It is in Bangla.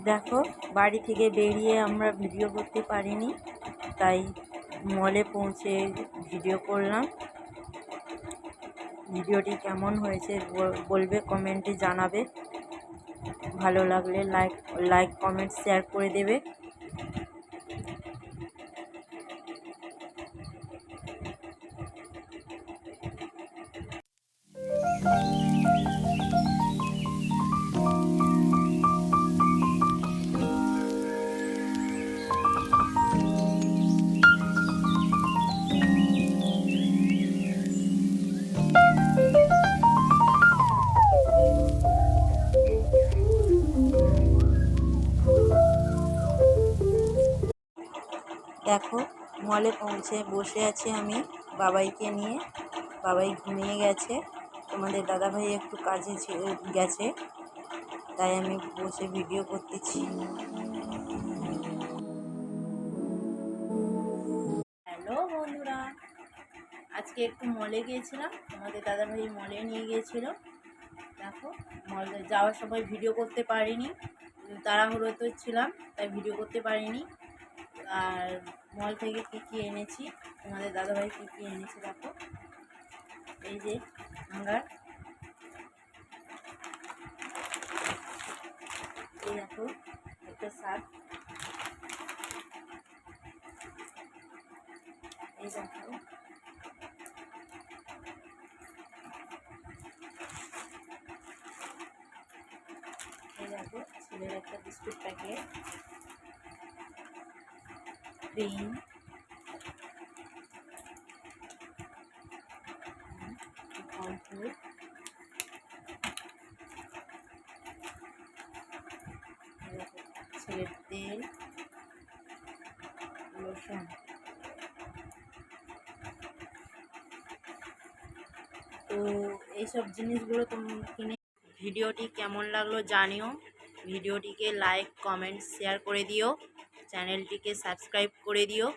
দেখো, বাড়ি থেকে বেরিয়ে আমরা ভিডিও করতে পারিনি, তাই মলে পৌঁছে ভিডিও করলাম। ভিডিওটি কেমন হয়েছে বলবে, কমেন্টে জানাবে। ভালো লাগলে লাইক কমেন্ট শেয়ার করে দেবে। দেখো, মলে পৌঁছে বসে আছি আমি বাবাইকে নিয়ে। বাবাই ঘুমিয়ে গেছে, তোমাদের দাদাভাই একটু কাজে গেছে, তাই আমি বসে ভিডিও করতেছি। হ্যালো বন্ধুরা, আজকে একটু মলে গিয়েছিলাম, তোমাদের দাদাভাই মলে নিয়ে গিয়েছিল। দেখো, মলে যাওয়ার সময় ভিডিও করতে পারিনি, তাড়াহুড়োতে ছিলাম, তাই ভিডিও করতে পারিনি। আর মল থেকে কী কী এনেছি, তোমাদের দাদাভাই কী কী এনেছে দেখো। এই যে হ্যাঙ্গার, এই দেখো একটা শার্ট, এই দেখো এই দেখো ছেলের একটা বিস্কুট প্যাকেট, ক্রিম, কর্নফ্লোর, ছেলের তেল, লোশন। তো এইসব জিনিসগুলো তুমি কিনে। ভিডিওটি কেমন লাগলো জানিও। ভিডিওটিকে লাইক কমেন্ট শেয়ার করে দিও, চ্যানেলটিকে সাবস্ক্রাইব করে দিও।